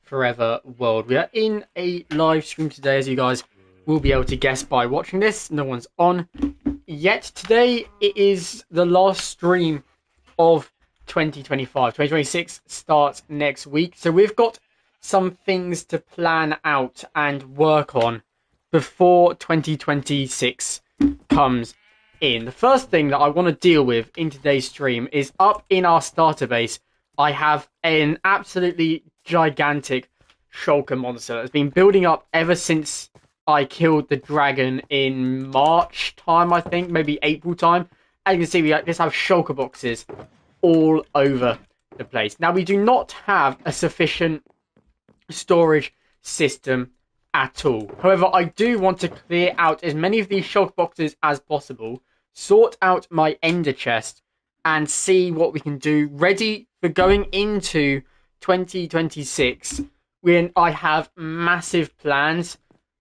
Forever World. We are in a live stream today, as you guys will be able to guess by watching this. No one's on yet. Today it is the last stream of 2025. 2026 starts next week. So we've got some things to plan out and work on before 2026 comes in. The first thing that I want to deal with in today's stream is up in our starter base. I have an absolutely gigantic shulker monster that's been building up ever since I killed the dragon in March time, I think, maybe April time. As you can see, we just have shulker boxes all over the place. Now, we do not have a sufficient storage system at all. However, I do want to clear out as many of these shulker boxes as possible, sort out my ender chest, and see what we can do ready for going into 2026 when I have massive plans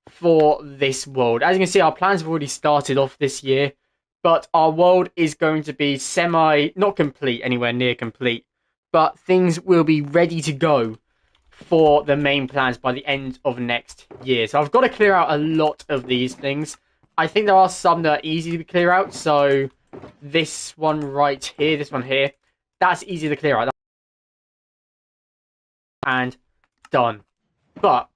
for this world. As you can see, our plans have already started off this year, but our world is going to be not complete, anywhere near complete, but things will be ready to go for the main plans by the end of next year. So I've got to clear out a lot of these things. I think there are some that are easy to clear out, so this one right here, this one here, that's easy to clear out. And done. But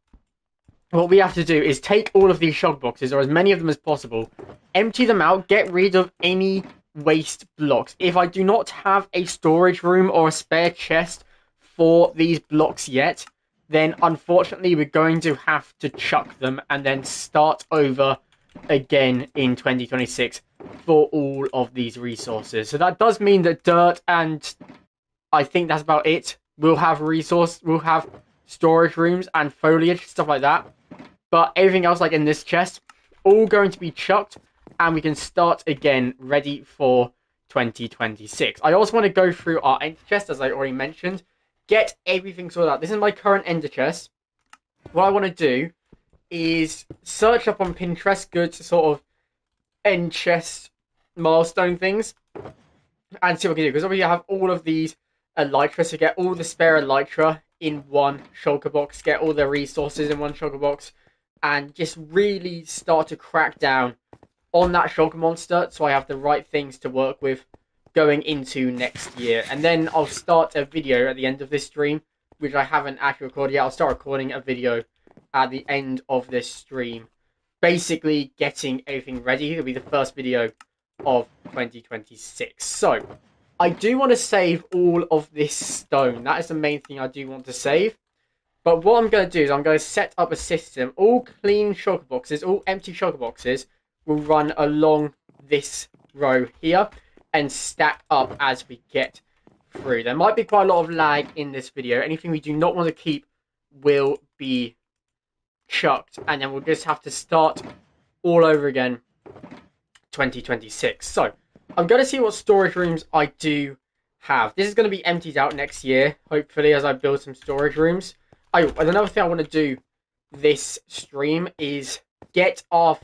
what we have to do is take all of these shulker boxes, or as many of them as possible, empty them out, get rid of any waste blocks. If I do not have a storage room or a spare chest for these blocks yet, then unfortunately we're going to have to chuck them and then start over again in 2026 for all of these resources. So that does mean that dirt, and I think that's about it. We'll have storage rooms and foliage, stuff like that. But everything else, like in this chest, all going to be chucked, and we can start again, ready for 2026. I also want to go through our ender chest, as I already mentioned, get everything sorted out. This is my current ender chest. What I want to do is search up on Pinterest good sort of end chest milestone things and see what we can do. Because obviously I have all of these elytra, so get all the spare elytra in one shulker box, get all the resources in one shulker box, and just really start to crack down on that shulker monster so I have the right things to work with going into next year. And then I'll start a video at the end of this stream, which I haven't actually recorded yet. I'll start recording a video at the end of this stream, basically getting everything ready. It'll be the first video of 2026. So I do want to save all of this stone. That is the main thing I do want to save. But what I'm going to do is I'm going to set up a system. All clean shulker boxes, all empty shulker boxes will run along this row here and stack up as we get through. There might be quite a lot of lag in this video. Anything we do not want to keep will be chucked, and then we'll just have to start all over again 2026. So I'm going to see what storage rooms I do have. This is going to be emptied out next year, hopefully, as I build some storage rooms. Another thing I want to do this stream is get our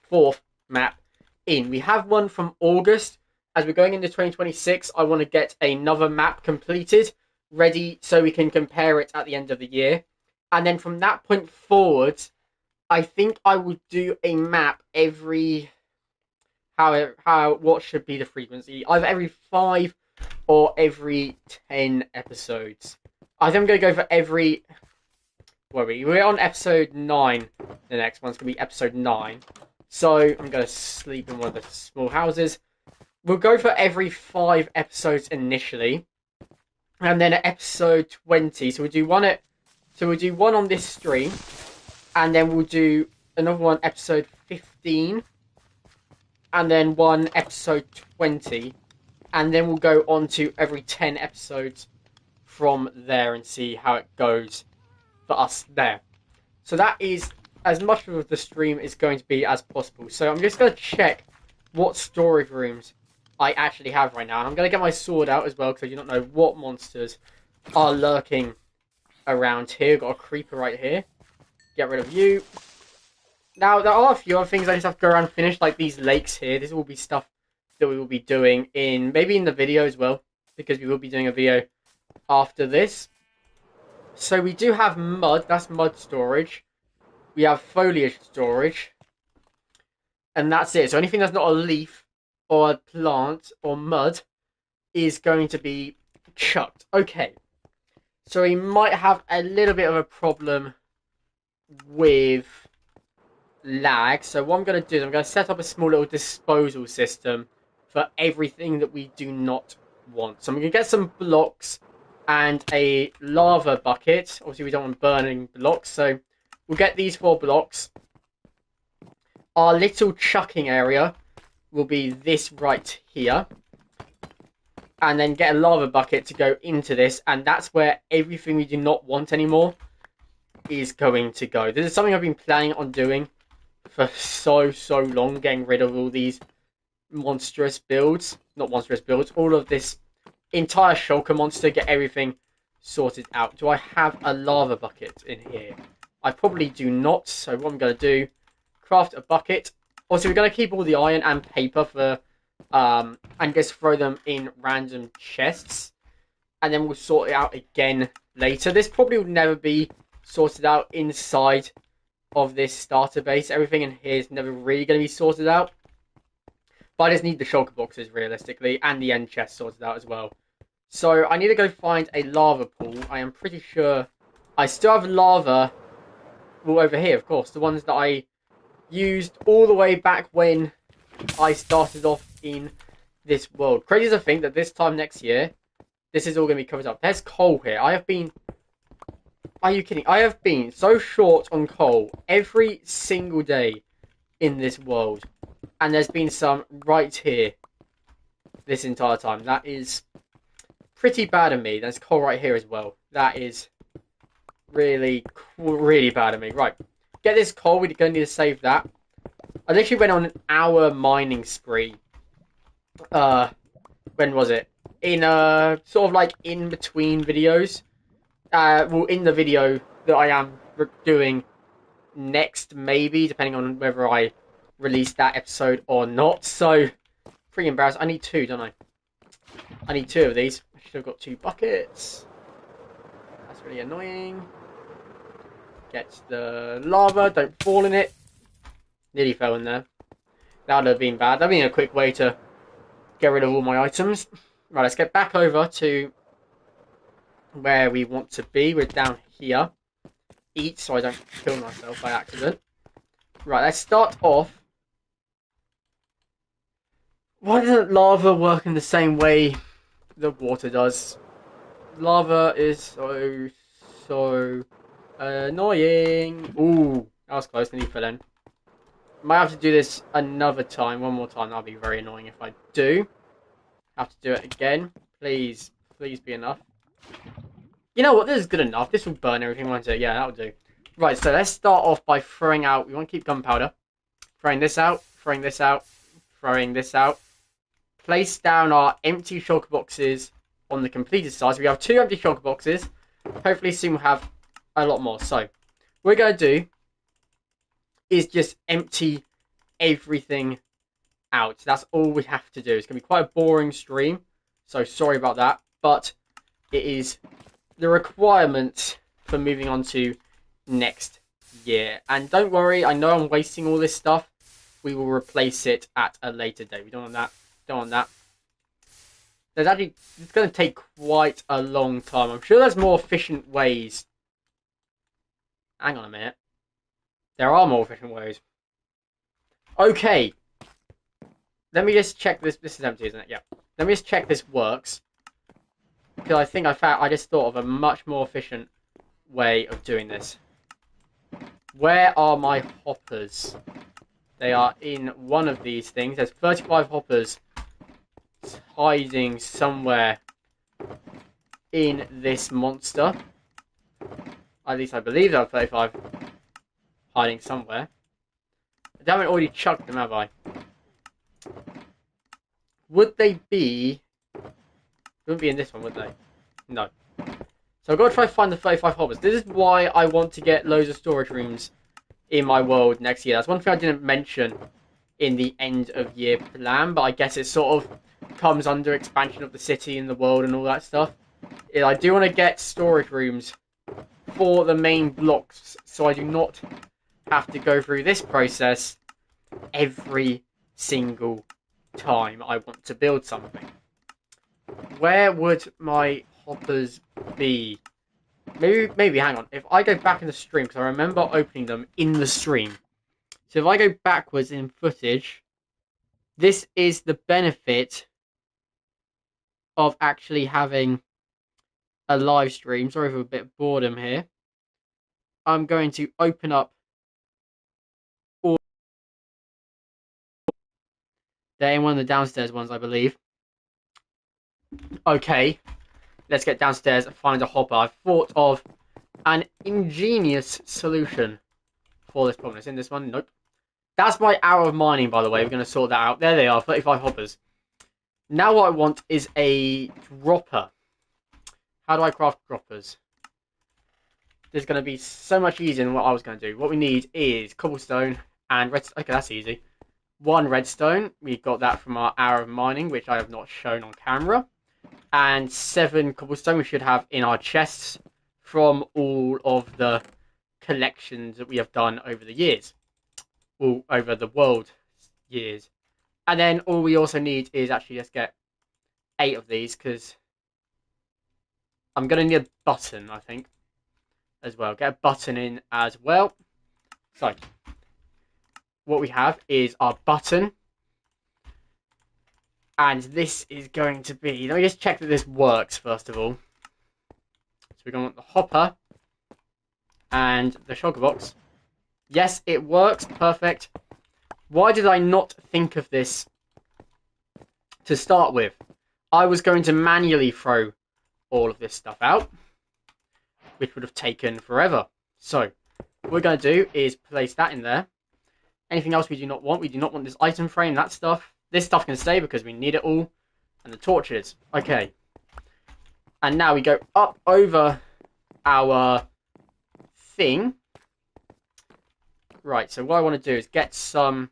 fourth map in. We have one from August. As we're going into 2026, I want to get another map completed, ready, so we can compare it at the end of the year. And then from that point forward, I think I will do a map every... what should be the frequency? Either every 5 or every 10 episodes. I think I'm going to go for every... We're on episode 9. The next one's going to be episode 9. So I'm going to sleep in one of the small houses. We'll go for every 5 episodes initially. And then at episode 20. So we'll do one on this stream. And then we'll do another one episode 15. And then one episode 20. And then we'll go on to every 10 episodes from there and see how it goes for us there. So that is as much of the stream is going to be as possible. So I'm just going to check what storage rooms I actually have right now. And I'm going to get my sword out as well, because I do not know what monsters are lurking around here. Got a creeper right here. Get rid of you. Now, there are a few other things I just have to go around and finish, like these lakes here. This will be stuff that we will be doing maybe in the video as well, because we will be doing a video after this. So we do have mud. That's mud storage. We have foliage storage. And that's it. So anything that's not a leaf or a plant or mud is going to be chucked. Okay. So we might have a little bit of a problem with lag. So what I'm going to do is I'm going to set up a small little disposal system for everything that we do not want. So I'm going to get some blocks and a lava bucket. Obviously, we don't want burning blocks, so we'll get these 4 blocks. Our little chucking area will be this right here. And then get a lava bucket to go into this, and that's where everything we do not want anymore is going to go. This is something I've been planning on doing for so long, getting rid of all these monstrous builds. Not monstrous builds, all of this entire shulker monster, get everything sorted out. Do I have a lava bucket in here? I probably do not, so what I'm going to do, craft a bucket. Also, we're going to keep all the iron and paper for, and just throw them in random chests. And then we'll sort it out again later. This probably will never be sorted out inside of this starter base. Everything in here is never really going to be sorted out. But I just need the shulker boxes, realistically, and the end chest sorted out as well. So I need to go find a lava pool. I am pretty sure I still have lava all over here, of course. The ones that I used all the way back when I started off in this world. Crazy to think that this time next year, this is all going to be covered up. There's coal here. I have been... Are you kidding? I have been so short on coal every single day in this world. And there's been some right here this entire time. That is pretty bad of me. There's coal right here as well. That is really bad of me. Right. Get this coal. We're going to need to save that. I literally went on an hour mining spree. When was it? In sort of like in between videos. Well, in the video that I am doing next, maybe, depending on whether I release that episode or not. So, pretty embarrassed. I need 2, don't I? I need 2 of these. I should have got 2 buckets. That's really annoying. Get the lava. Don't fall in it. Nearly fell in there. That would have been bad. That would have been a quick way to get rid of all my items. Right, let's get back over to where we want to be. We're down here. Eat so I don't kill myself by accident. Right, let's start off. Why doesn't lava work in the same way that water does? Lava is so annoying. Ooh, that was close. Nearly fell in. Might have to do this another time. One more time. That'll be very annoying if I do. Have to do it again. Please be enough. You know what? This is good enough. This will burn everything, won't it? Yeah, that'll do. Right, so let's start off by throwing out... We want to keep gunpowder. Throwing this out. Throwing this out. Throwing this out. Place down our empty shulker boxes on the completed side. So we have 2 empty shulker boxes. Hopefully soon we'll have a lot more. So, what we're going to do is just empty everything out. That's all we have to do. It's going to be quite a boring stream. So, sorry about that. But it is the requirement for moving on to next year. And don't worry, I know I'm wasting all this stuff. We will replace it at a later date. We don't want that. Don't want that. There's actually, it's going to take quite a long time. I'm sure there's more efficient ways. Hang on a minute. There are more efficient ways. Okay. Let me just check this. This is empty, isn't it? Yeah. Let me just check this works. Because I think I just thought of a much more efficient way of doing this. Where are my hoppers? They are in one of these things. There's 35 hoppers hiding somewhere in this monster. At least I believe there are 35 hiding somewhere. I haven't already chucked them, have I? Would they be... Wouldn't be in this one, would they? No. So I've got to try to find the 35 hoppers. This is why I want to get loads of storage rooms in my world next year. That's one thing I didn't mention in the end of year plan, but I guess it sort of comes under expansion of the city and the world and all that stuff. I do want to get storage rooms for the main blocks, so I do not have to go through this process every single time I want to build something. Where would my hoppers be? Maybe, hang on. If I go back in the stream, because I remember opening them in the stream. So if I go backwards in footage, this is the benefit of actually having a live stream. Sorry for a bit of boredom here. I'm going to open up all. They're in one of the downstairs ones, I believe. Okay, let's get downstairs and find a hopper. I've thought of an ingenious solution for this problem. It's in this one. Nope. That's my hour of mining, by the way. We're going to sort that out. There they are, 35 hoppers. Now what I want is a dropper. How do I craft droppers? This is going to be so much easier than what I was going to do. What we need is cobblestone and redstone. Okay, that's easy. 1 redstone. We got that from our hour of mining, which I have not shown on camera. And 7 cobblestone we should have in our chests from all of the collections that we have done over the years. All over the world years. And then all we also need is actually, let's get 8 of these, because I'm going to need a button, I think, as well. Get a button in as well. So, what we have is our button. And this is going to be... Let me just check that this works, first of all. So we're going to want the hopper and the shulker box. Yes, it works. Perfect. Why did I not think of this to start with? I was going to manually throw all of this stuff out, which would have taken forever. So, what we're going to do is place that in there. Anything else we do not want? We do not want this item frame, that stuff. This stuff can stay because we need it all. And the torches. Okay. And now we go up over our thing. Right, so what I want to do is get some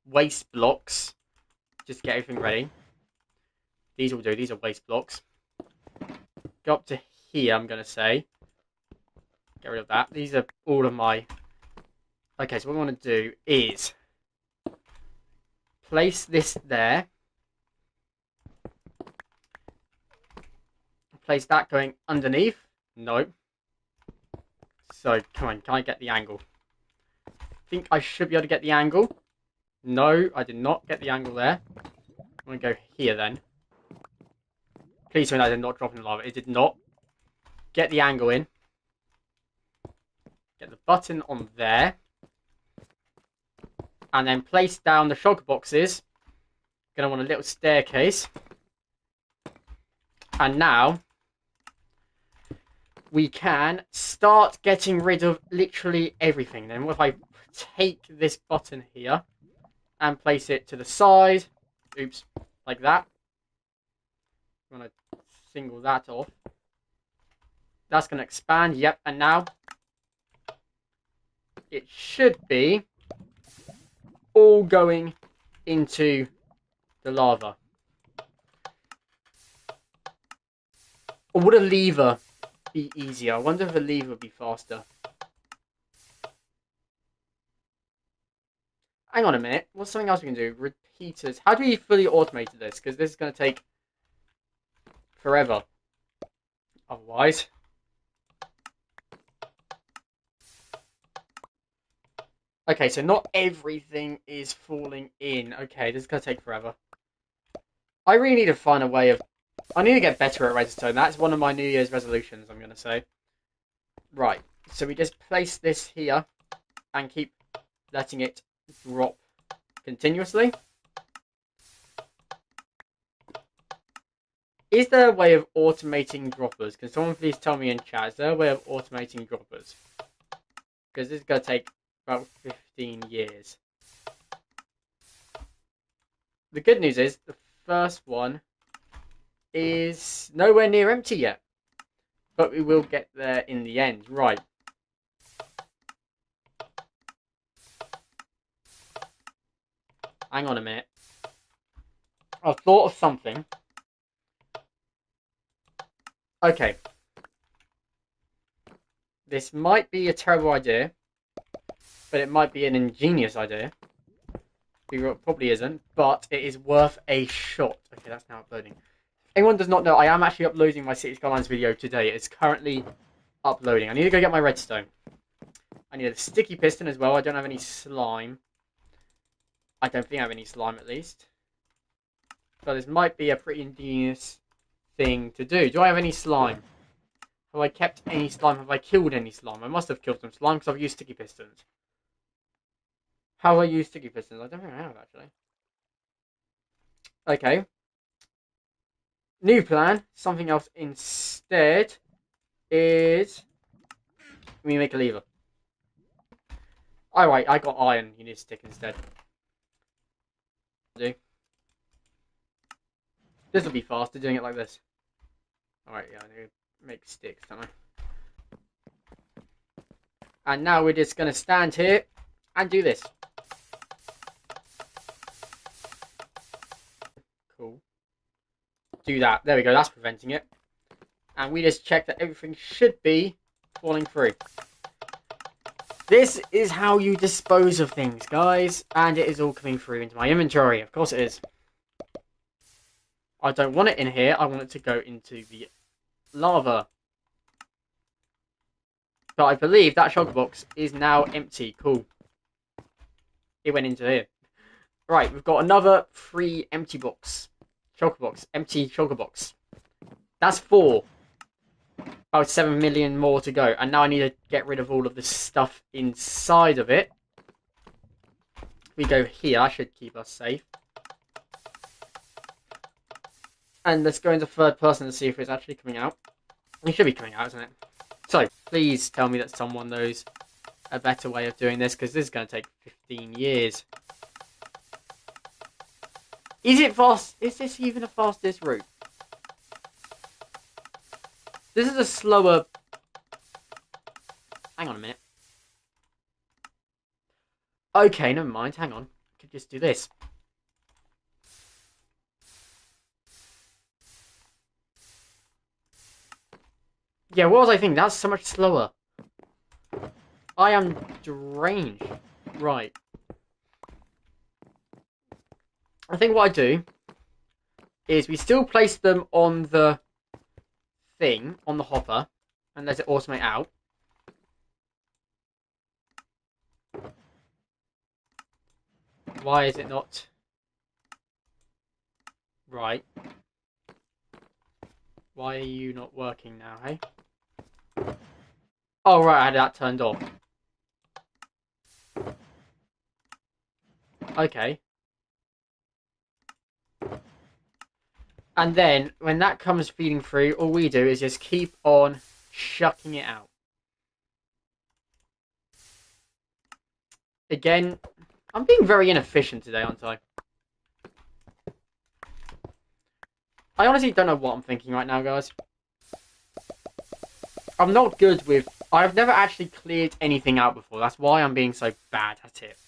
waste blocks. Just get everything ready. These will do. These are waste blocks. Go up to here, I'm going to say. Get rid of that. These are all of my... Okay, so what I want to do is place this there. Place that going underneath. No. So, come on. Can I get the angle? I think I should be able to get the angle. No, I did not get the angle there. I'm going to go here then. Please tell me that did not drop in the lava. It did not. Get the angle in. Get the button on there. And then place down the shulker boxes. Going to want a little staircase. And now we can start getting rid of literally everything. Then what if I take this button here and place it to the side? Oops, like that. I'm going to single that off. That's going to expand. Yep, and now it should be all going into the lava. Or would a lever be easier? I wonder if a lever would be faster. Hang on a minute. What's something else we can do? Repeaters. How do we fully automate this? Because this is going to take forever. Otherwise. Okay, so not everything is falling in. Okay, this is going to take forever. I really need to find a way of... I need to get better at redstone. That's one of my New Year's resolutions, I'm going to say. Right, so we just place this here and keep letting it drop continuously. Is there a way of automating droppers? Can someone please tell me in chat? Is there a way of automating droppers? Because this is going to take about 15 years. The good news is the first one is nowhere near empty yet. But we will get there in the end. Right. Hang on a minute. I've thought of something. Okay. This might be a terrible idea, but it might be an ingenious idea. It probably isn't, but it is worth a shot. Okay, that's now uploading. If anyone does not know, I am actually uploading my City Skylines video today. It's currently uploading. I need to go get my redstone. I need a sticky piston as well. I don't have any slime. I don't think I have any slime, at least. So this might be a pretty ingenious thing to do. Do I have any slime? Have I kept any slime? Have I killed any slime? I must have killed some slime because I've used sticky pistons. How have I used sticky pistons? I don't think I have, actually. Okay. New plan. Something else instead is... we make a lever. Oh, right. I got iron. You need a stick instead. Do. This will be faster doing it like this. Alright, yeah, I need to make sticks, don't I? And now we're just going to stand here and do this. Cool. Do that. There we go, that's preventing it. And we just check that everything should be falling through. This is how you dispose of things, guys. And it is all coming through into my inventory. Of course it is. I don't want it in here. I want it to go into the lava. But I believe that shulker box is now empty. Cool. It went into here. Right, we've got another 3 empty box. Shulker box. Empty shulker box. That's 4. About 7 million more to go. And now I need to get rid of all of the stuff inside of it. We go here. That should keep us safe. And let's go into third person to see if it's actually coming out. It should be coming out, isn't it? So, please tell me that someone knows a better way of doing this, because this is going to take 15 years. Is it fast? Is this even the fastest route? This is a slower... hang on a minute. Okay, never mind. Hang on. I could just do this. Yeah, what was I thinking? That's so much slower. I am deranged. Right. I think what I do is we still place them on the thing, on the hopper, and let it automate out. Why is it not? Right. Why are you not working now, hey? Oh, right, I had that turned off. Okay. And then, when that comes feeding through, all we do is just keep on shucking it out. Again, I'm being very inefficient today, aren't I? I honestly don't know what I'm thinking right now, guys. I'm not good with... I've never actually cleared anything out before. That's why I'm being so bad at it.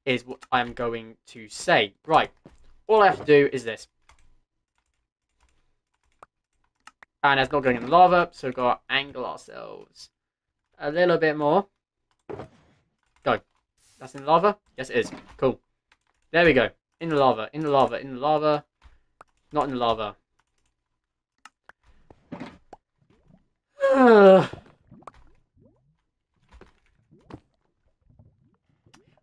Is what I'm going to say. Right. All I have to do is this. And it's not going in the lava, so we've got to angle ourselves a little bit more. Go. That's in the lava? Yes, it is. Cool. There we go. In the lava, in the lava, in the lava. Not in the lava.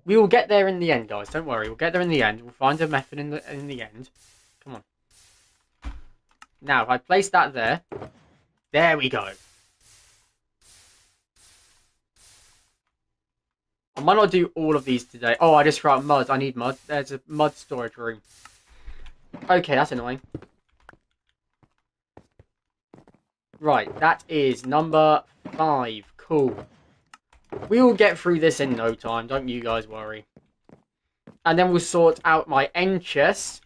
We will get there in the end, guys. Don't worry. We'll get there in the end. We'll find a method in the end. Come on. Now, if I place that there. There we go. I might not do all of these today. Oh, I just threw out mud. I need mud. There's a mud storage room. Okay, that's annoying. Right, that is number 5. Cool. We will get through this in no time. Don't you guys worry. And then we'll sort out my end chest.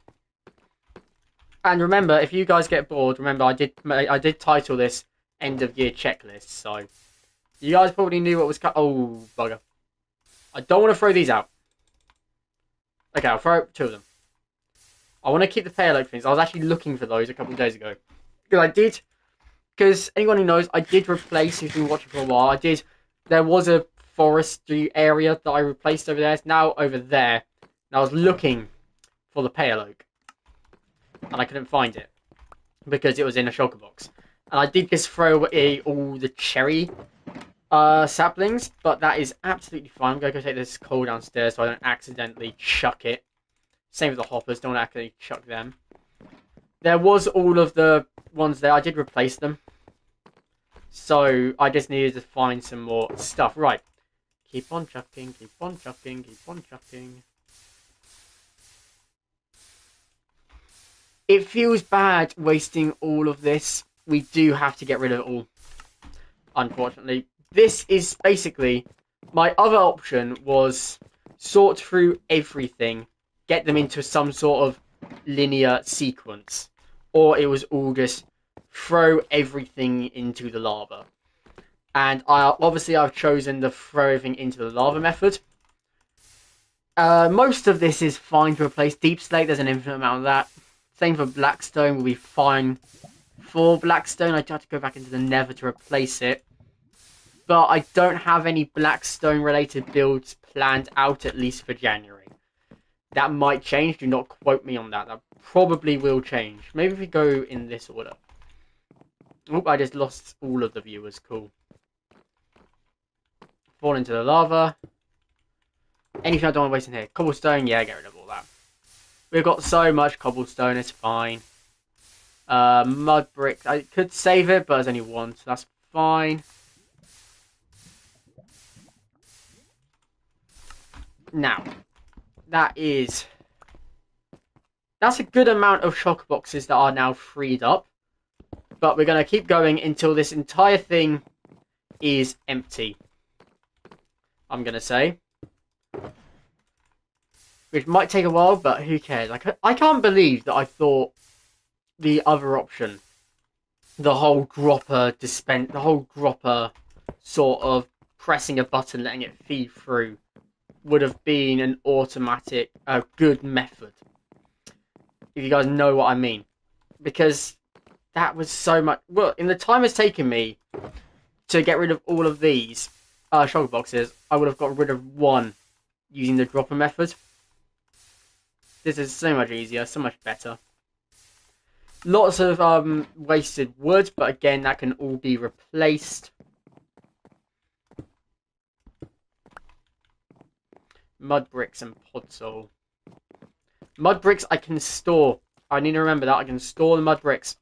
And remember, if you guys get bored, remember I did title this end of year checklist. So you guys probably knew what was oh bugger. I don't want to throw these out. Okay, I'll throw 2 of them. I want to keep the pale oak things. I was actually looking for those a couple of days ago. Because I did because anyone who knows, I did replace, who's been watching for a while, there was a forestry area that I replaced over there. It's now over there. And I was looking for the pale oak. And I couldn't find it. Because it was in a shulker box. And I did just throw away all the cherry saplings, but that is absolutely fine. I'm going to go take this coal downstairs so I don't accidentally chuck it. Same with the hoppers, don't accidentally chuck them. There was all of the ones there. I did replace them. So I just needed to find some more stuff. Right. Keep on chucking, keep on chucking, keep on chucking. It feels bad wasting all of this. We do have to get rid of it all. Unfortunately. This is basically... My other option was sort through everything. Get them into some sort of linear sequence. Or it was all just throw everything into the lava. And obviously I've chosen the throw everything into the lava method. Most of this is fine to replace. Deep Slate, there's an infinite amount of that. Same for Blackstone, will be fine for Blackstone. I do have to go back into the Nether to replace it. But I don't have any Blackstone related builds planned out, at least for January. That might change, do not quote me on that. That probably will change. Maybe if we go in this order. Oh, I just lost all of the viewers, cool. Fall into the lava. Anything I don't want to waste in here. Cobblestone, yeah, get rid of all that. We've got so much cobblestone, it's fine. Mud bricks, I could save it, but there's only one, so that's fine. Now, that's a good amount of shulker boxes that are now freed up. But we're going to keep going until this entire thing is empty. I'm going to say. Which might take a while, but who cares? I can't believe that I thought the other option, the whole dropper sort of pressing a button, letting it feed through, would have been an automatic, good method. If you guys know what I mean. Because that was so much... Well, in the time it's taken me to get rid of all of these shulker boxes, I would have got rid of one using the dropper method. This is so much easier, so much better. Lots of wasted wood, but again, that can all be replaced. Mud bricks and podzol. Mud bricks I can store. I need to remember that. I can store the mud bricks.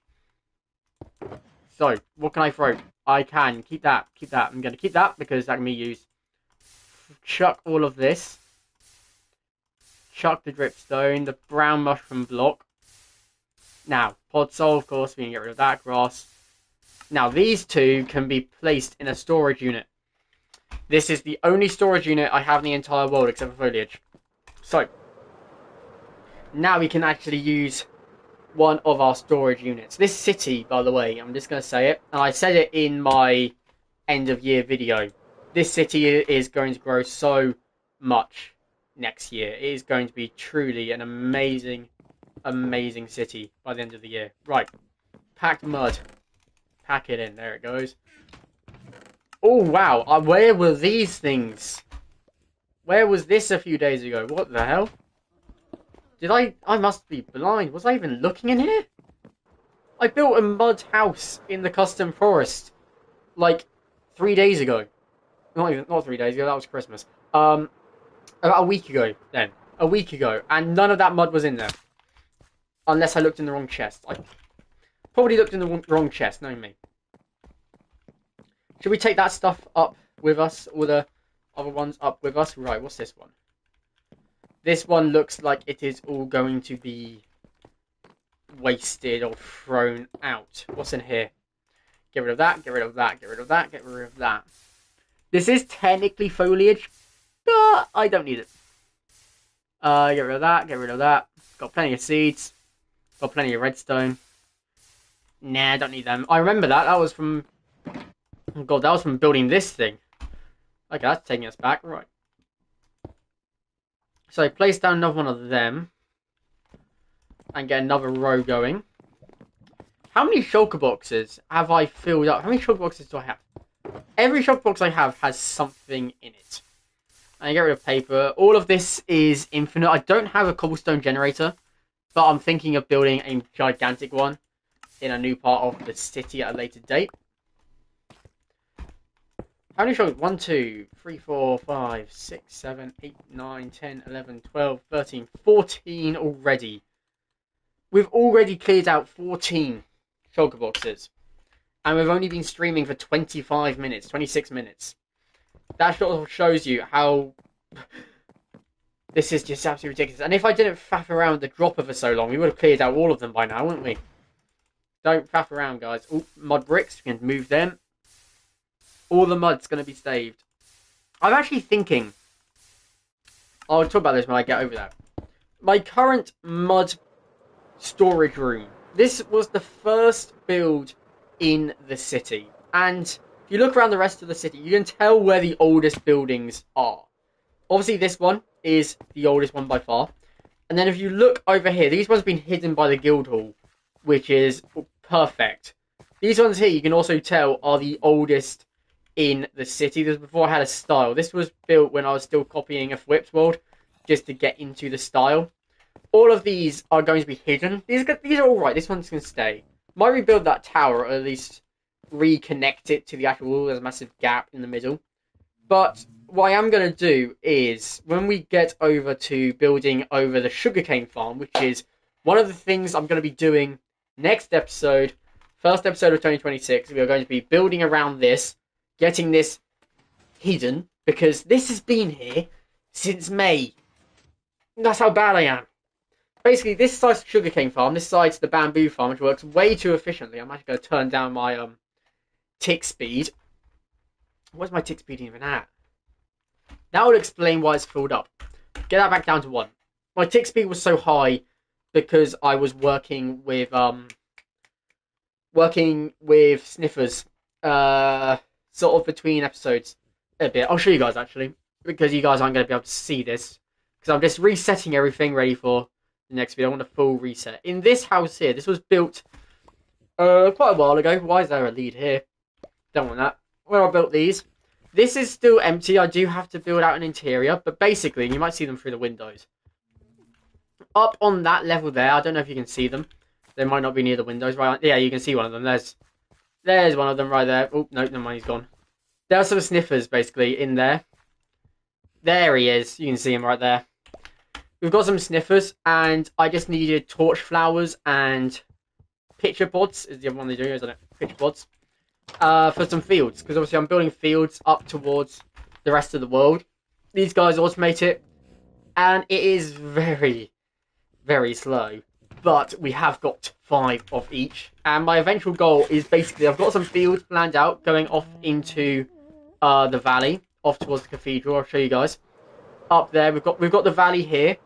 So, what can I throw? I can keep that. Keep that. I'm going to keep that because that can be used. Chuck all of this. Chuck the dripstone, the brown mushroom block. Now, podzol, of course, we can get rid of that grass. Now, these two can be placed in a storage unit. This is the only storage unit I have in the entire world except for foliage. So, now we can actually use one of our storage units. This city, by the way, I'm just going to say it, and I said it in my end of year video. This city is going to grow so much next year. It is going to be truly an amazing, amazing city by the end of the year. Right, packed mud. Pack it in, there it goes. Oh wow, where were these things? Where was this a few days ago? What the hell? I must be blind. Was I even looking in here? I built a mud house in the custom forest like 3 days ago. Not 3 days ago, that was Christmas. About a week ago then. A week ago. And none of that mud was in there. Unless I looked in the wrong chest. I probably looked in the wrong chest, knowing me. Should we take that stuff up with us? Or the other ones up with us? Right, what's this one? This one looks like it is all going to be wasted or thrown out. What's in here? Get rid of that, get rid of that, get rid of that, get rid of that. This is technically foliage, but I don't need it. Get rid of that, get rid of that. Got plenty of seeds. Got plenty of redstone. Nah, I don't need them. I remember that. That was from... Oh god, that was from building this thing. Okay, that's taking us back. Right. So I place down another one of them. And get another row going. How many shulker boxes have I filled up? How many shulker boxes do I have? Every shulker box I have has something in it. I get rid of paper. All of this is infinite. I don't have a cobblestone generator, but I'm thinking of building a gigantic one in a new part of the city at a later date. How many shulkers? 1, 2, 3, 4, 5, 6, 7, 8, 9, 10, 11, 12, 13, 14 already. We've already cleared out 14 shulker boxes. And we've only been streaming for 25 minutes, 26 minutes. That sort of shows you how this is just absolutely ridiculous. And if I didn't faff around with the dropper for so long, we would have cleared out all of them by now, wouldn't we? Don't faff around, guys. Oh, mud bricks. We can move them. All the mud's going to be saved. I'm actually thinking... I'll talk about this when I get over that. My current mud storage room. This was the first build in the city. And if you look around the rest of the city, you can tell where the oldest buildings are. Obviously, this one is the oldest one by far. And then if you look over here, these ones have been hidden by the Guildhall, which is perfect. These ones here, you can also tell, are the oldest in the city. This was before I had a style. This was built when I was still copying a Whips World, just to get into the style. All of these are going to be hidden. These are all right. This one's going to stay. Might rebuild that tower, or at least reconnect it to the actual wall. There's a massive gap in the middle. But what I am going to do is, when we get over to building over the sugarcane farm, which is one of the things I'm going to be doing next episode, first episode of 2026, we are going to be building around this, getting this hidden, because this has been here since May. That's how bad I am. Basically, this side's the sugarcane farm, this side's the bamboo farm, which works way too efficiently. I'm actually going to turn down my tick speed. What's my tick speed even at? That will explain why it's filled up. Get that back down to 1. My tick speed was so high because I was working with sniffers, sort of between episodes a bit. I'll show you guys actually, because you guys aren't going to be able to see this, because I'm just resetting everything ready for the next video. I want a full reset. In this house here, this was built quite a while ago. Why is there a lead here? Don't want that. Where I built these. This is still empty. I do have to build out an interior, but basically, you might see them through the windows. Up on that level there, I don't know if you can see them. They might not be near the windows, right? Yeah, you can see one of them. There's one of them right there. Oh, no, never mind, he's gone. There are some sniffers, basically, in there. There he is. You can see him right there. We've got some sniffers, and I just needed torch flowers and pitcher pods. Is the other one they do, isn't it? Pitcher pods. For some fields, because obviously I'm building fields up towards the rest of the world. These guys automate it, and it is very, very slow. But we have got 5 of each, and my eventual goal is basically I've got some fields planned out going off into the valley, off towards the cathedral. I'll show you guys. Up there, we've got the valley here.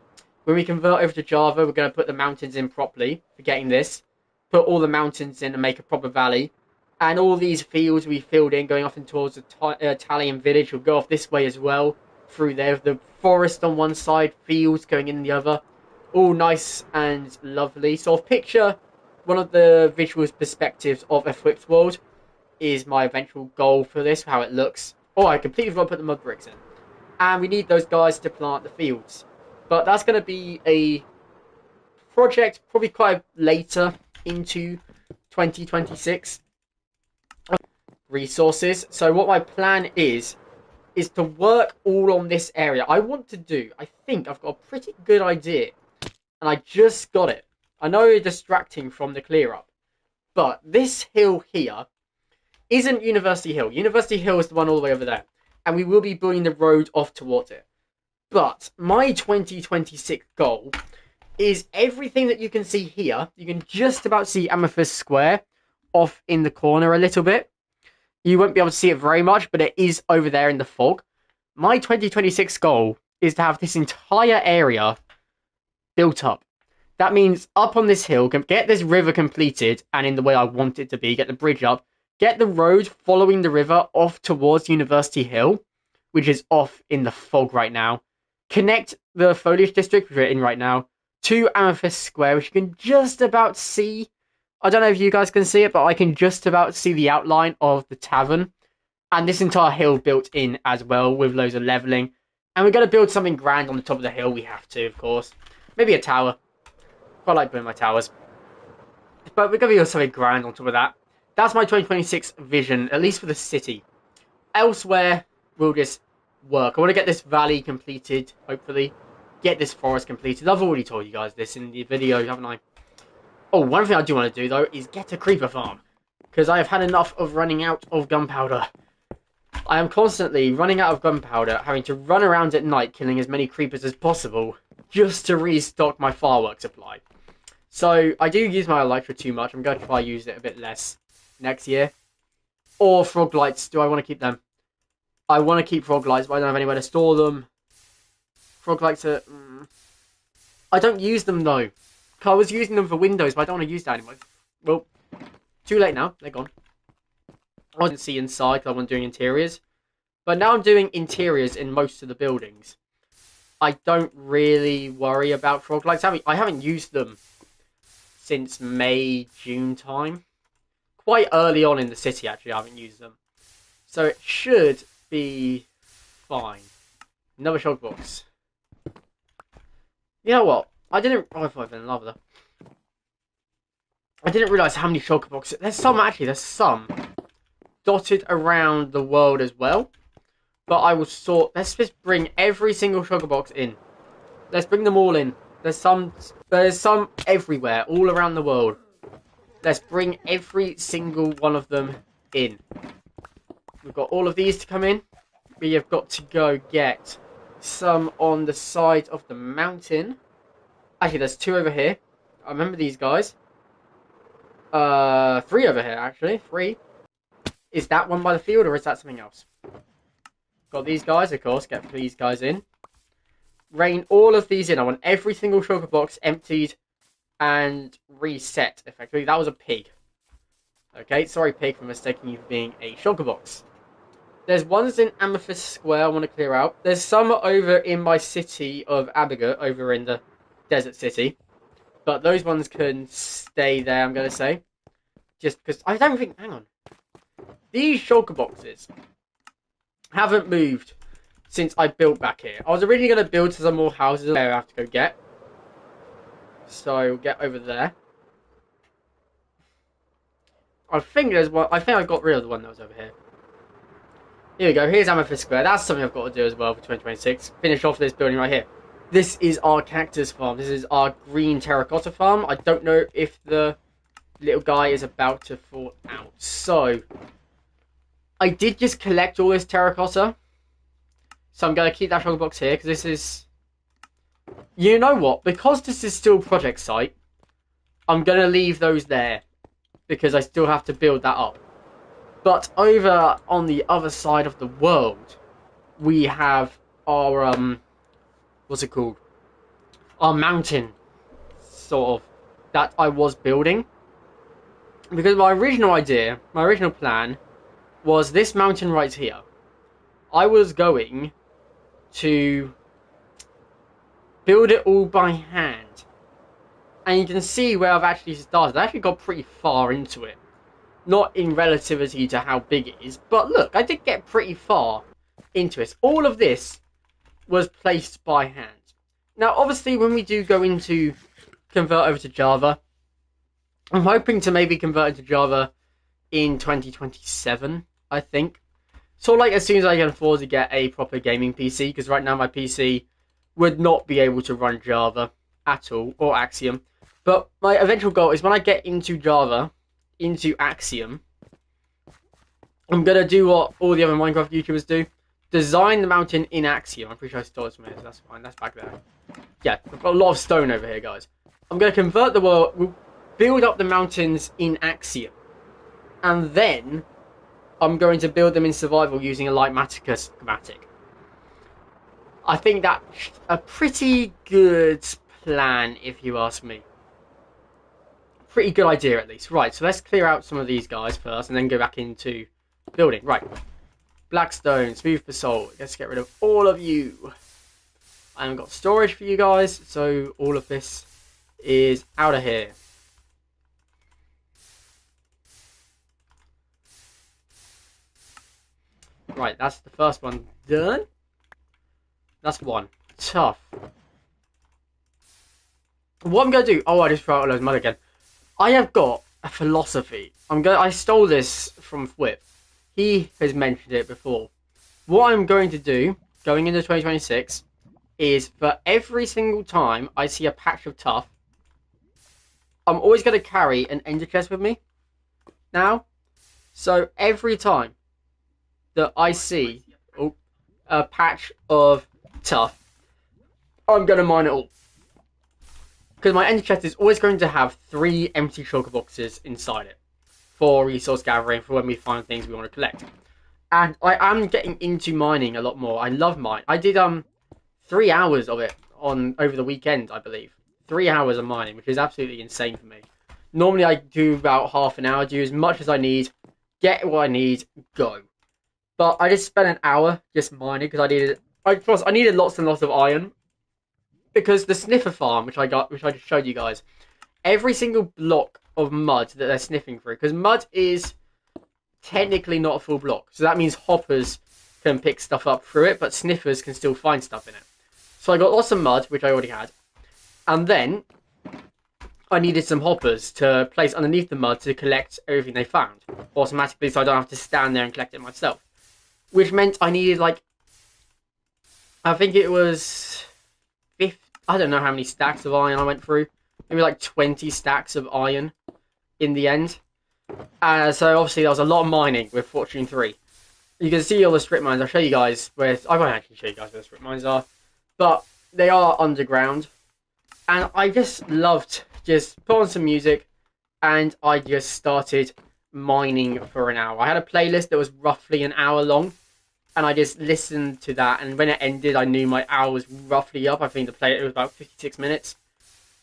When we convert over to Java, we're going to put the mountains in properly. For getting this, put all the mountains in and make a proper valley. And all these fields we filled in going off in towards the Italian village will go off this way as well. Through there, the forest on one side, fields going in the other. All nice and lovely. So I'll picture one of the visual perspectives of a Whips World is my eventual goal for this, how it looks. Oh, I completely forgot to put the mud bricks in. And we need those guys to plant the fields. But that's going to be a project probably quite later into 2026. Resources. So what my plan is to work all on this area. I think I've got a pretty good idea, and I just got it. I know you're distracting from the clear up, but this hill here isn't University Hill. University Hill is the one all the way over there, and we will be building the road off towards it. But my 2026 goal is everything that you can see here. You can just about see Amethyst Square off in the corner a little bit. You won't be able to see it very much, but it is over there in the fog. My 2026 goal is to have this entire area built up. That means up on this hill, get this river completed and in the way I want it to be, get the bridge up, get the road following the river off towards University Hill, which is off in the fog right now. Connect the Foliage District, which we're in right now, to Amethyst Square, which you can just about see I don't know if you guys can see it, but I can just about see the outline of the tavern. And this entire hill built in as well with loads of leveling. And we're going to build something grand on the top of the hill. We have to, of course. Maybe a tower. Quite like building my towers. But we're going to build something grand on top of that. That's my 2026 vision, at least for the city. Elsewhere, we'll just work. I want to get this valley completed, hopefully. Get this forest completed. I've already told you guys this in the video, haven't I? Oh, one thing I do want to do, though, is get a creeper farm. Because I have had enough of running out of gunpowder. I am constantly running out of gunpowder, having to run around at night killing as many creepers as possible just to restock my firework supply. So, I do use my elytra too much. I'm going to try use it a bit less next year. Or frog lights. Do I want to keep them? I want to keep frog lights, but I don't have anywhere to store them. Frog lights are... I don't use them, though. I was using them for windows, but I don't want to use that anymore. Well, too late now. They're gone. I didn't see inside because I wasn't doing interiors. But now I'm doing interiors in most of the buildings. I don't really worry about frog lights. I haven't used them since May, June time. Quite early on in the city, actually, I haven't used them. So it should be fine. Another shog box. You know what? I didn't... Oh, I've been in love with her. I didn't realise how many shog boxes... There's some dotted around the world as well. But I will sort... Let's just bring every single shog box in. Let's bring them all in. There's some everywhere, all around the world. Let's bring every single one of them in. We've got all of these to come in. We have got to go get some on the side of the mountain. Actually, there's 2 over here. I remember these guys. 3 over here, actually. 3. Is that one by the field, or is that something else? Got these guys, of course. Get these guys in. Rain all of these in. I want every single shulker box emptied and reset, effectively. That was a pig. Okay, sorry, pig, for mistaking you for being a shulker box. There's ones in Amethyst Square I want to clear out. There's some over in my city of Abiga, over in the Desert City. But those ones can stay there, I'm going to say. Just because I don't think... Hang on. These shulker boxes haven't moved since I built back here. I was originally going to build some more houses where I have to go get. So, we'll get over there. I think there's one... I think I got rid of the one that was over here. Here we go. Here's Amethyst Square. That's something I've got to do as well for 2026. Finish off this building right here. This is our cactus farm. This is our green terracotta farm. I don't know if the little guy is about to fall out. So, I did just collect all this terracotta. So I'm going to keep that shulker box here, because this is... You know what? Because this is still project site, I'm going to leave those there, because I still have to build that up. But over on the other side of the world, we have our, what's it called? Our mountain, sort of, that I was building. Because my original idea, my original plan, was this mountain right here. I was going to build it all by hand. And you can see where I've actually started. I actually got pretty far into it. Not in relativity to how big it is, but look, I did get pretty far into it. All of this was placed by hand. Now, obviously, when we do go into convert over to Java, I'm hoping to maybe convert into Java in 2027, I think. So, like, as soon as I can afford to get a proper gaming PC, because right now my PC would not be able to run Java at all, or Axiom. But my eventual goal is when I get into Java, into Axiom, I'm going to do what all the other Minecraft YouTubers do. Design the mountain in Axiom. I'm pretty sure I stole it from here, so that's fine. That's back there. Yeah, I've got a lot of stone over here, guys. I'm going to convert the world, we'll build up the mountains in Axiom. And then, I'm going to build them in survival using a Litematica schematic. I think that's a pretty good plan, if you ask me. Pretty good idea, at least. Right, so let's clear out some of these guys first, and then go back into building. Right. Blackstone, smooth basalt. Let's get rid of all of you. I haven't got storage for you guys, so all of this is out of here. Right, that's the first one done. That's one. Tough. What I'm going to do... Oh, I just threw out loads of mud again. I have got a philosophy. I stole this from Whip. He has mentioned it before. What I'm going to do, going into 2026, is for every single time I see a patch of tough, I'm always going to carry an ender chest with me. Now, so every time that I see a patch of tough, I'm going to mine it all. Because my ender chest is always going to have 3 empty shulker boxes inside it for resource gathering, for when we find things we want to collect. And I am getting into mining a lot more. I love mine. I did 3 hours of it over the weekend, I believe. 3 hours of mining, which is absolutely insane for me. Normally I do about half an hour, do as much as I need, get what I need, go. But I just spent an hour just mining because I needed lots and lots of iron. Because the sniffer farm, which I just showed you guys, every single block of mud that they're sniffing through, because mud is technically not a full block, so that means hoppers can pick stuff up through it, but sniffers can still find stuff in it. So I got lots of mud, which I already had, and then I needed some hoppers to place underneath the mud to collect everything they found automatically, so I don't have to stand there and collect it myself. Which meant I needed I think it was I don't know how many stacks of iron I went through. Maybe 20 stacks of iron in the end. So obviously there was a lot of mining with Fortune 3. You can see all the strip mines. I'll show you guys where... I won't actually show you guys where the strip mines are. But they are underground. And I just loved just put on some music and I just started mining for an hour. I had a playlist that was roughly an hour long. And I just listened to that, and when it ended, I knew my hour was roughly up. I think it was about 56 minutes.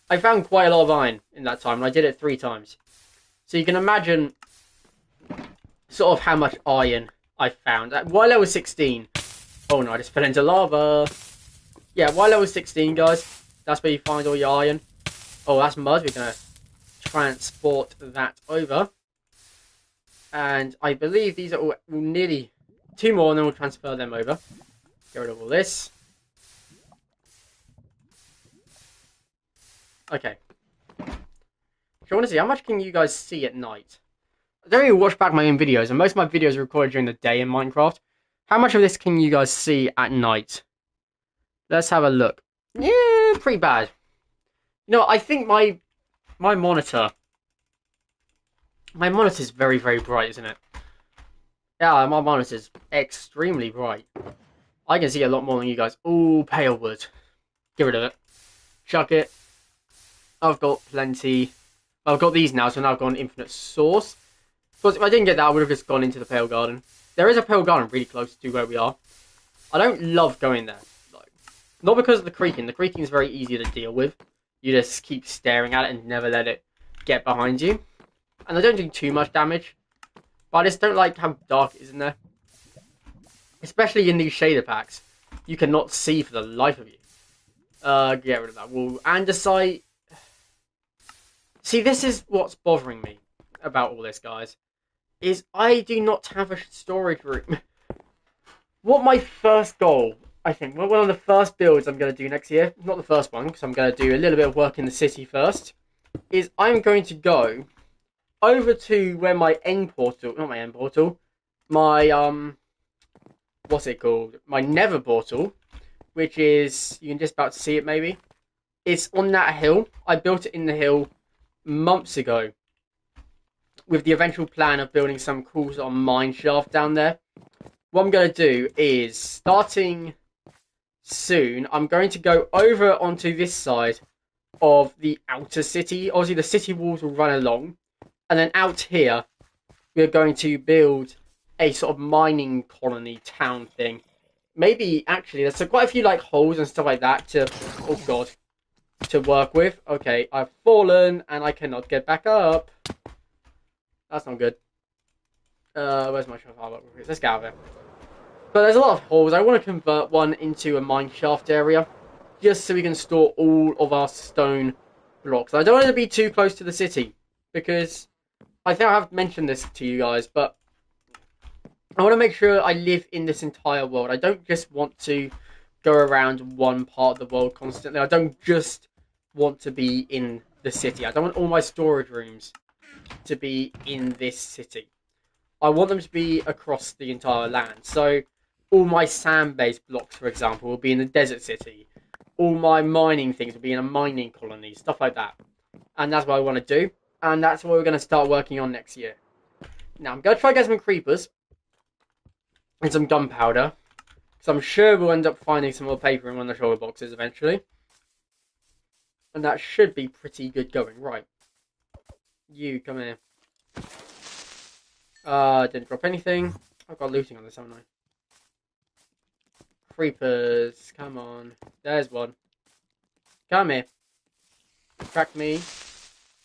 I found quite a lot of iron in that time, and I did it 3 times. So you can imagine sort of how much iron I found. While I was 16... Oh no, I just fell into lava. Yeah, while I was 16, guys, that's where you find all your iron. Oh, that's mud. We're going to transport that over. And I believe these are all nearly... 2 more and then we'll transfer them over. Get rid of all this. Okay. So I want to see, how much can you guys see at night? I don't really watch back my own videos, and most of my videos are recorded during the day in Minecraft. How much of this can you guys see at night? Let's have a look. Yeah, pretty bad. You know, I think my monitor... My monitor's very, very bright, isn't it? Yeah, my monitor's extremely bright. I can see a lot more than you guys. Ooh, pale wood. Get rid of it. Chuck it. I've got plenty. I've got these now, so now I've got an infinite source. Because if I didn't get that, I would have just gone into the Pale Garden. There is a Pale Garden really close to where we are. I don't love going there. Not because of the creaking. The creaking is very easy to deal with. You just keep staring at it and never let it get behind you. And I don't do too much damage. But I just don't like how dark it is in there. Especially in these shader packs. You cannot see for the life of you. Get rid of that wall. Andesite. See, this is what's bothering me about all this, guys. Is I do not have a storage room. What my first goal, I think, one of the first builds I'm going to do next year, not the first one, because I'm going to do a little bit of work in the city first, is I'm going to go over to where my end portal, not my end portal, my, what's it called? My nether portal, which is, you can just about see it maybe. It's on that hill. I built it in the hill months ago with the eventual plan of building some cool sort of mine shaft down there. What I'm going to do is, starting soon, I'm going to go over onto this side of the outer city. Obviously, the city walls will run along. And then out here, we're going to build a sort of mining colony town thing. Maybe, actually, there's quite a few, holes and stuff like that to... Oh, God. To work with. Okay, I've fallen, and I cannot get back up. That's not good. Where's my shaft? Let's get out of there. But there's a lot of holes. I want to convert one into a mine shaft area. Just so we can store all of our stone blocks. I don't want it to be too close to the city. Because I think I've mentioned this to you guys. But I want to make sure I live in this entire world. I don't just want to go around one part of the world constantly. I don't just want to be in the city. I don't want all my storage rooms to be in this city. I want them to be across the entire land. So all my sand-based blocks, for example, will be in the desert city. All my mining things will be in a mining colony, stuff like that. And that's what I want to do. And that's what we're going to start working on next year. Now, I'm going to try to get some creepers and some gunpowder. Because I'm sure we'll end up finding some more paper in one of the shulker boxes eventually. And that should be pretty good going. Right. You, come here. Didn't drop anything. I've got looting on this, haven't I? Creepers, come on. There's one. Come here. Track me.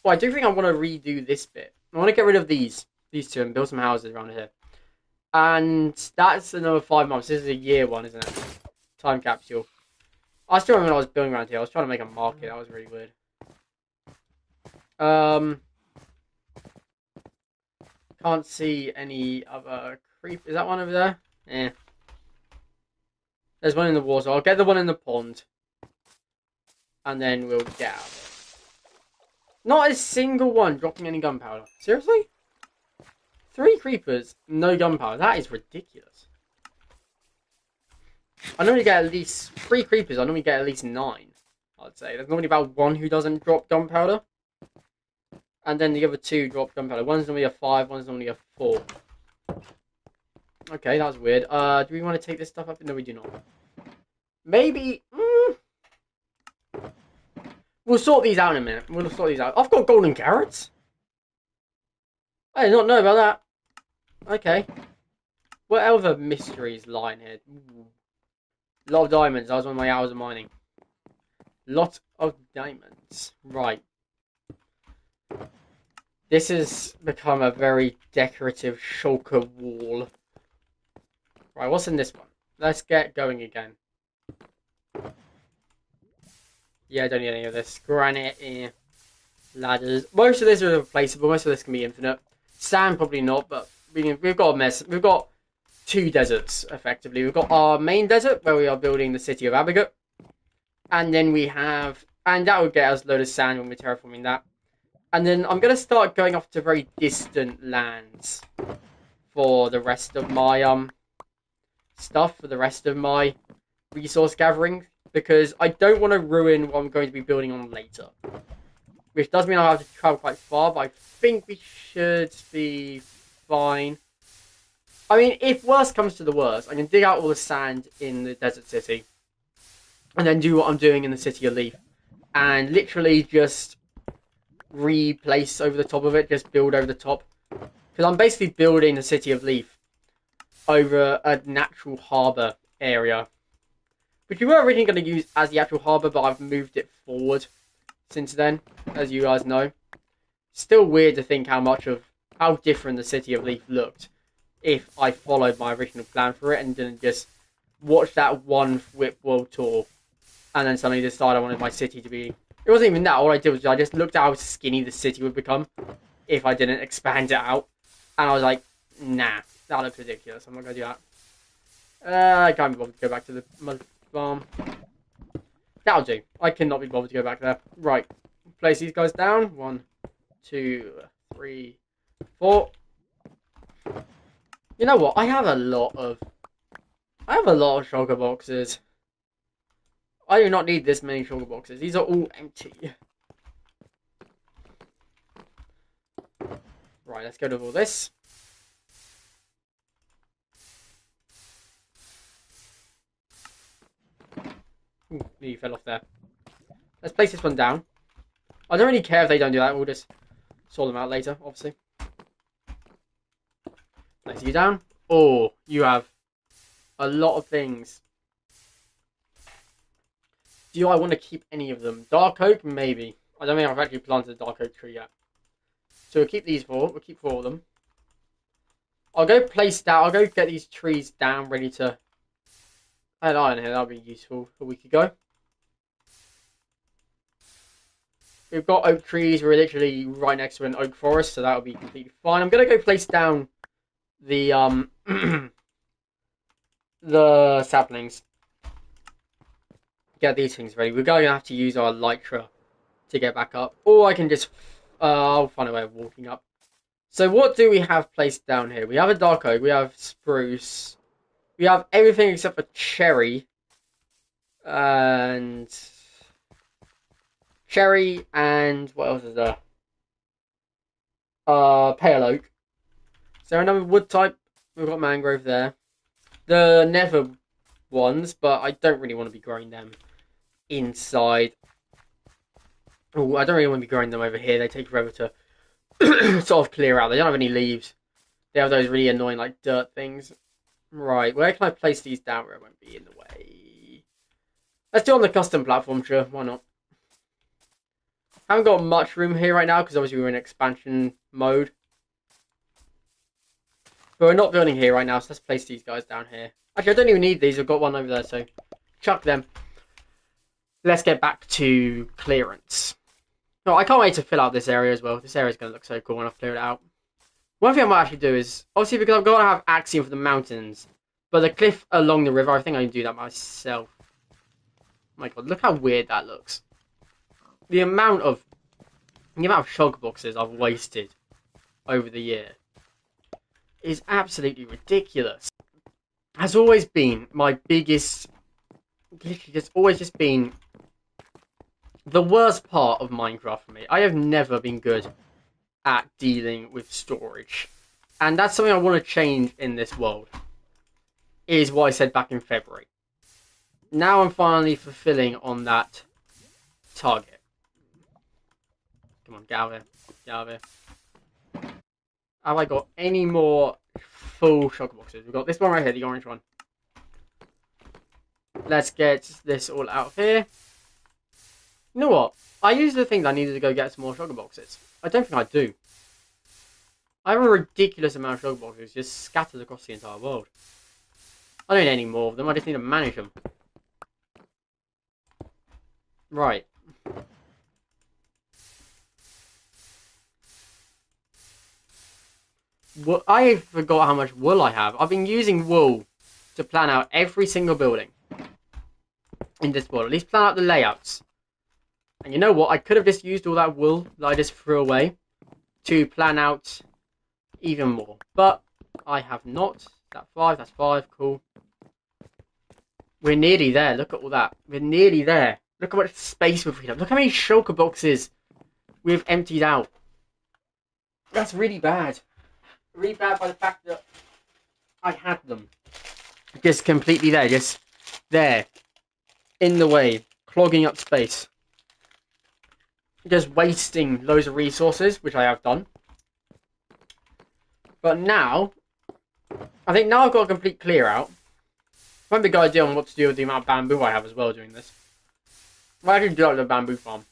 Oh, I do think I want to redo this bit. I want to get rid of these two, and build some houses around here. And that's another 5 months. This is a year one, isn't it? Time capsule. I still remember when I was building around here. I was trying to make a market. That was really weird. Can't see any other creep. Is that one over there? Eh. There's one in the water. I'll get the one in the pond. And then we'll get out of it. Not a single one dropping any gunpowder. Seriously? 3 creepers, no gunpowder. That is ridiculous. I normally get at least 3 creepers. I normally get at least 9. I'd say. There's normally about 1 who doesn't drop gunpowder. And then the other 2 drop gunpowder. One's normally a 5, one's normally a 4. Okay, that was weird. Do we want to take this stuff up? No, we do not. Maybe... We'll sort these out in a minute. We'll sort these out. I've got golden carrots. I did not know about that. Okay. What other mysteries lie in here? Ooh. A lot of diamonds. That was one of my hours of mining. Lot of diamonds. Right. This has become a very decorative shulker wall. Right, what's in this one? Let's get going again. Yeah, I don't need any of this. Granite, ladders. Most of this is replaceable. Most of this can be infinite. Sand, probably not, but we've got a mess. We've got 2 deserts, effectively. We've got our main desert, where we are building the city of Abigut. And then we have... And that would get us a load of sand when we're terraforming that. And then I'm going to start going off to very distant lands for the rest of my stuff, for the rest of my resource gathering. Because I don't want to ruin what I'm going to be building on later. Which does mean I'll have to travel quite far, but I think we should be fine. I mean, if worst comes to the worst, I can dig out all the sand in the desert city. And then do what I'm doing in the city of Leaf. And literally just replace over the top of it. Just build over the top. Because I'm basically building the city of Leaf over a natural harbour area. Which we were originally going to use as the actual harbour, but I've moved it forward since then, as you guys know. Still weird to think how different the city of Leaf looked if I followed my original plan for it and didn't just watch that one Whip World Tour and then suddenly decide I wanted my city to be... It wasn't even that. All I did was I just looked at how skinny the city would become if I didn't expand it out. And I was like, nah, that looks ridiculous. I'm not going to do that. I can't be bothered to go back to the mud farm. That'll do. I cannot be bothered to go back there. Right. Place these guys down. 1, 2, 3, 4. You know what? I have a lot of shulker boxes. I do not need this many shulker boxes. These are all empty. Right, let's go to all this. Ooh, you fell off there. Let's place this one down. I don't really care if they don't do that. We'll just sort them out later, obviously. Place you down. Oh, you have a lot of things. Do I want to keep any of them? Dark oak? Maybe. I don't think I've actually planted a dark oak tree yet. So we'll keep these 4. We'll keep 4 of them. I'll go place down. I'll go get these trees down, ready to... I had iron here. That'll be useful a week ago. We've got oak trees. We're literally right next to an oak forest, so that'll be completely fine. I'm going to go place down the the saplings. Get these things ready. We're going to have to use our Lytra to get back up, or I can just I'll find a way of walking up. So what do we have placed down here? We have a dark oak, we have spruce, we have everything except for cherry, and what else is there? Pale oak. So another wood type. We've got mangrove there. The nether ones, but I don't really want to be growing them inside. Oh, I don't really want to be growing them over here. They take forever to sort of clear out. They don't have any leaves. They have those really annoying like dirt things. Right, where can I place these down where it won't be in the way? Let's do it on the custom platform, sure. Why not? Haven't got much room here right now because obviously we're in expansion mode. But we're not building here right now, so let's place these guys down here. Actually, I don't even need these. I've got one over there, so chuck them. Let's get back to clearance. No, I can't wait to fill out this area as well. This area is going to look so cool when I've cleared it out. One thing I might actually do is, obviously because I'm going to have Axiom for the mountains, but the cliff along the river, I think I can do that myself. Oh my god, look how weird that looks. The amount of shulk boxes I've wasted over the year is absolutely ridiculous. Has always been my biggest, literally just always just been the worst part of Minecraft for me. I have never been good at dealing with storage. And that's something I want to change in this world. Is what I said back in February. Now I'm finally fulfilling on that target. Come on, get out of here. Get out of here. Have I got any more full shulker boxes? We've got this one right here, the orange one. Let's get this all out of here. You know what? I used to think I needed to go get some more shulker boxes. I don't think I do. I have a ridiculous amount of shulker boxes just scattered across the entire world. I don't need any more of them, I just need to manage them. Right. Well, I forgot how much wool I have. I've been using wool to plan out every single building in this world. At least plan out the layouts. And you know what? I could have just used all that wool that I just threw away to plan out even more. But I have not. That's 5, that's 5, cool. We're nearly there. Look at all that. We're nearly there. Look how much space we've freed up. Look how many shulker boxes we've emptied out. That's really bad. Really bad by the fact that I had them. Just completely there. Just there. In the way. Clogging up space. Just wasting loads of resources, which I have done. But now, I think now I've got a complete clear out. I have a big idea on what to do with the amount of bamboo I have as well doing this. I can do like the bamboo farm.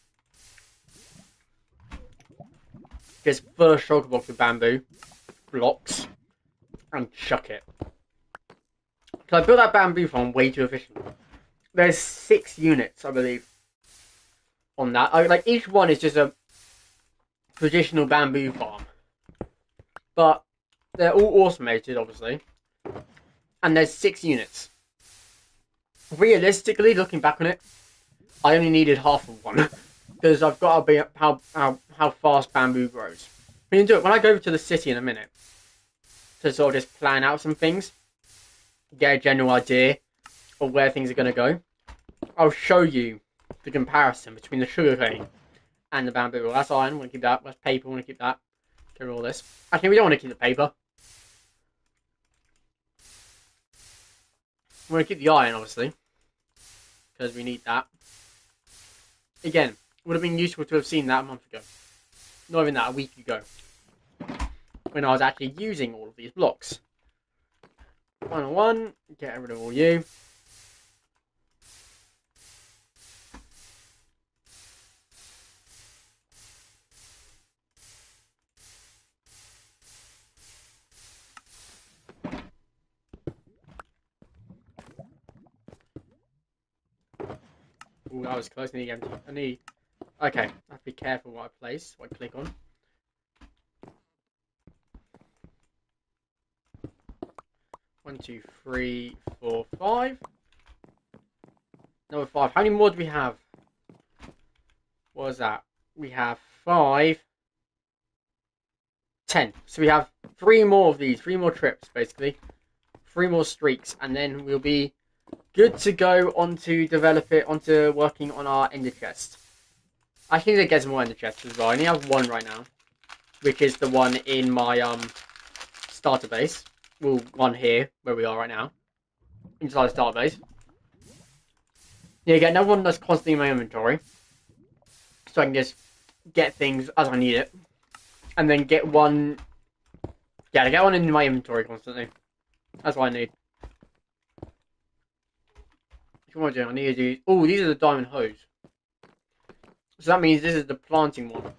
Just fill a shulker box with bamboo blocks and chuck it. So I built that bamboo farm way too efficient. There's 6 units, I believe, on that. Like each one is just a traditional bamboo farm, but they're all automated, obviously. And there's 6 units. Realistically, looking back on it, I only needed half of one because I've got to be how fast bamboo grows. We can do it when I go over to the city in a minute to sort of just plan out some things, get a general idea of where things are going to go. I'll show you the comparison between the sugarcane and the bamboo. Well, that's iron, we want to keep that. That's paper, we want to keep that. Get rid of all this. Actually, we don't want to keep the paper. We want to keep the iron, obviously, because we need that. Again, would have been useful to have seen that a month ago. Not even that, a week ago. When I was actually using all of these blocks. 101, get rid of all you. Ooh, that was close. I need empty. Okay, I have to be careful what I place, what I click on. 1, 2, 3, 4, 5. Number 5. How many more do we have? What was that? We have 5. 10. So we have 3 more of these. 3 more trips, basically. 3 more streaks. And then we'll be good to go onto working on our ender chest. I think there gets more ender chests as well. I only have 1 right now, which is the one in my starter base. Well, one here where we are right now, inside the starter base. Yeah, get another one that's constantly in my inventory, so I can just get things as I need it, and then get one. Yeah, to get one in my inventory constantly. That's what I need. What am I doing? I need to do. Oh, these are the diamond hose. So that means this is the planting one.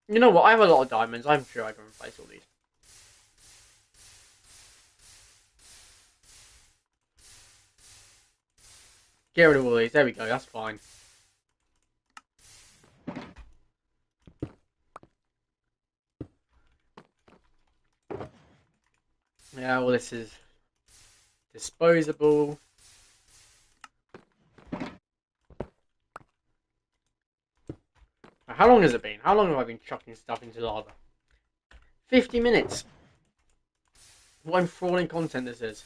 You know what? I have a lot of diamonds. I'm sure I can replace all these. Get rid of all these. There we go. That's fine. Yeah, well, this is disposable. How long has it been? How long have I been chucking stuff into lava? 50 minutes. What enthralling content this is.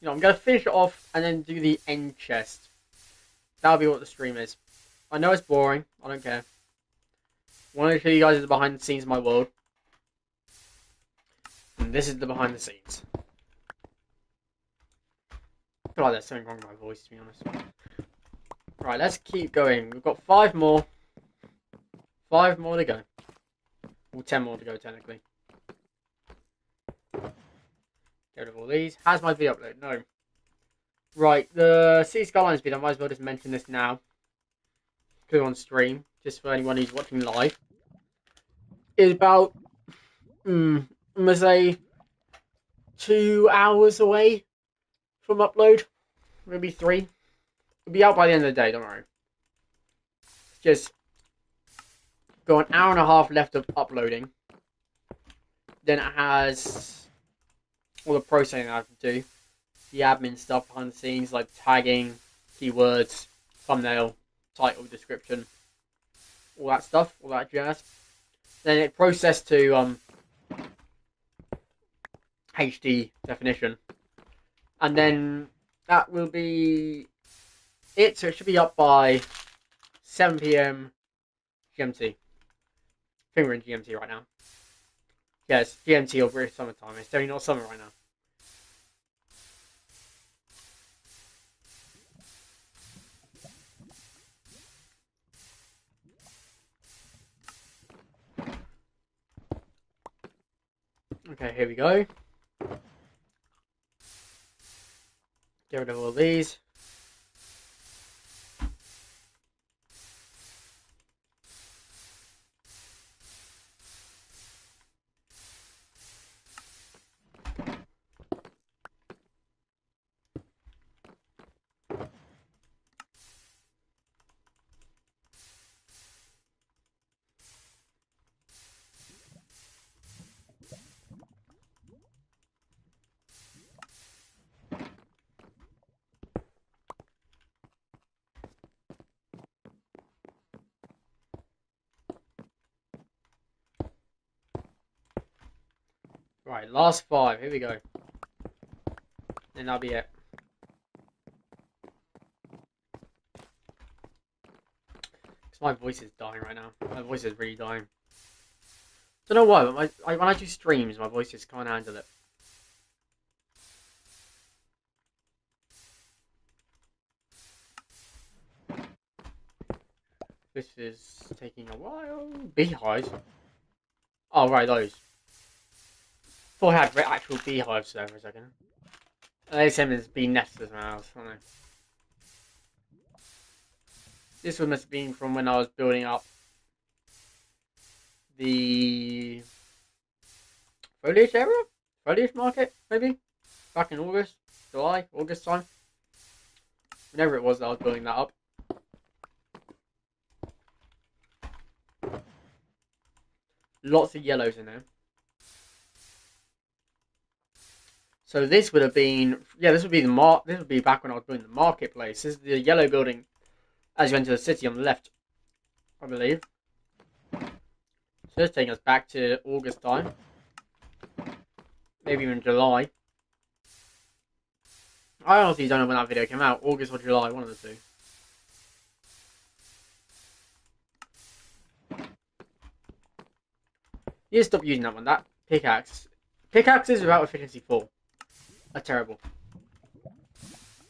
You know, I'm going to finish it off and then do the end chest. That'll be what the stream is. I know it's boring. I don't care. I want to show you guys the behind the scenes of my world. And this is the behind the scenes. I feel like there's something wrong with my voice, to be honest. Right, let's keep going. We've got 5 more. 5 more to go. Well, 10 more to go, technically. Get rid of all these. Has my video upload? No. Right, the City Skylines video, I might as well just mention this now. Go on stream, just for anyone who's watching live. Is about, I'm going to say, 2 hours away from upload. Maybe 3. It'll be out by the end of the day, don't worry. Just got an hour and a half left of uploading. Then it has all the processing I have to do. The admin stuff behind the scenes, like tagging, keywords, thumbnail, title, description, all that stuff, all that jazz. Then it processed to HD definition. And then that will be it, so it should be up by 7 PM GMT. I think we're in GMT right now. Yes, GMT or British summertime. It's definitely not summer right now. Okay, here we go. Get rid of all these. Right, last 5. Here we go. And that'll be it. Because my voice is dying right now. My voice is really dying. Don't know why, but when I do streams, my voice just can't handle it. This is taking a while. Beehives? Oh, right, those. Thought I had actual beehives there for a second. They same as bee nests in my house, aren't they? This one must have been from when I was building up the foliage area? Foliage market, maybe? Back in August, July, August time. Whenever it was that I was building that up. Lots of yellows in there. So this would have been, yeah, this would be this would be back when I was doing the marketplace. This is the yellow building as you enter the city on the left, I believe. So it's taking us back to August time, maybe even July. I honestly don't know when that video came out, August or July, one of the two. You just stop using that one. That pickaxe. Pickaxes without efficiency 4 are terrible.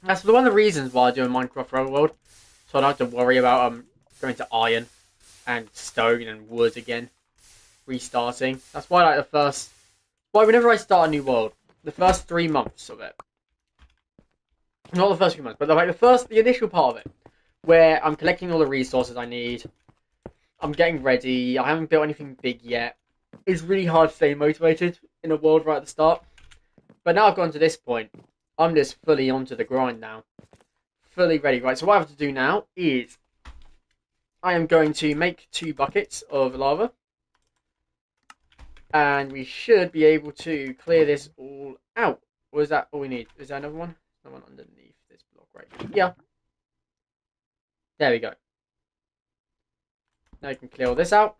That's one of the reasons why I do a Minecraft Roll World. So I don't have to worry about going to iron and stone and wood again. Restarting. That's why like the first... Why whenever I start a new world, the first 3 months of it. Not the first few months, but like the initial part of it. Where I'm collecting all the resources I need. I'm getting ready. I haven't built anything big yet. It's really hard to stay motivated in a world right at the start. But now I've gotten to this point, I'm just fully onto the grind now. Fully ready. Right, so what I have to do now is I am going to make 2 buckets of lava. And we should be able to clear this all out. Or is that all we need? Is there another one? Another one underneath this block right here. Yeah. There we go. Now you can clear all this out.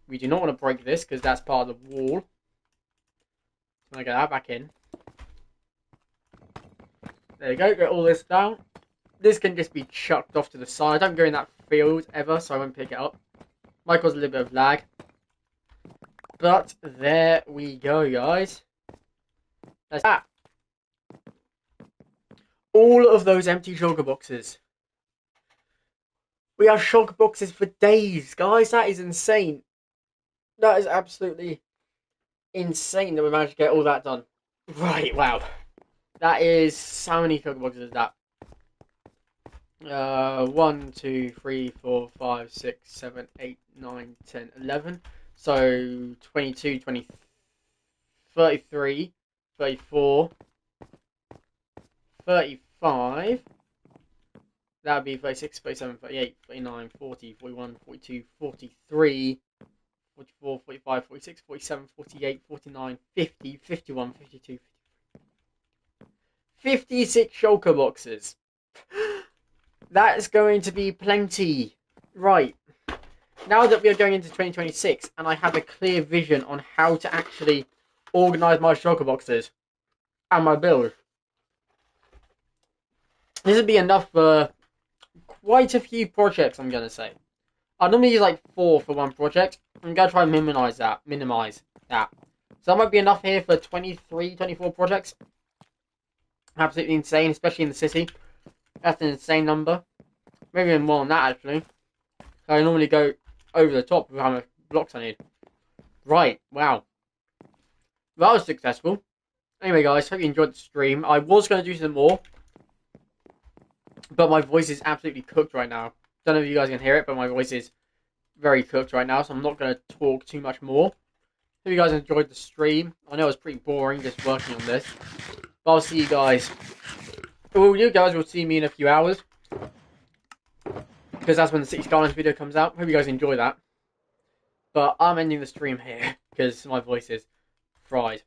We do not want to break this because that's part of the wall. So I'm going to get that back in. There you go. Get all this down. This can just be chucked off to the side. I don't go in that field ever, so I won't pick it up. Might cause a little bit of lag. But there we go, guys. That's that. All of those empty shulker boxes. We have shulker boxes for days, guys. That is insane. That is absolutely insane that we managed to get all that done. Right, wow. That is... How many shulker boxes is that? 1, 2, 3, 4, 5, 6, 7, 8, 9, 10, 11. So 22, 20, 33, 34, 35. That would be 36, 37, 38, 39, 40, 41, 42, 43, 44, 45, 46, 47, 48, 49, 50, 51, 52, 56 shulker boxes. That's going to be plenty. Right. Now that we are going into 2026 and I have a clear vision on how to actually organise my shulker boxes and my build, this would be enough for quite a few projects, I'm going to say. I normally use like 4 for one project. I'm going to try and minimize that. So that might be enough here for 23, 24 projects. Absolutely insane, especially in the city. That's an insane number. Maybe even more than that, actually. So I normally go over the top with how much blocks I need. Right, wow. That was successful. Anyway, guys, hope you enjoyed the stream. I was going to do some more, but my voice is absolutely cooked right now. Don't know if you guys can hear it, but my voice is very cooked right now, so I'm not going to talk too much more. Hope you guys enjoyed the stream. I know it was pretty boring just working on this, but I'll see you guys. Well, you guys will see me in a few hours, because that's when the City Skylines video comes out. Hope you guys enjoy that. But I'm ending the stream here, because my voice is fried.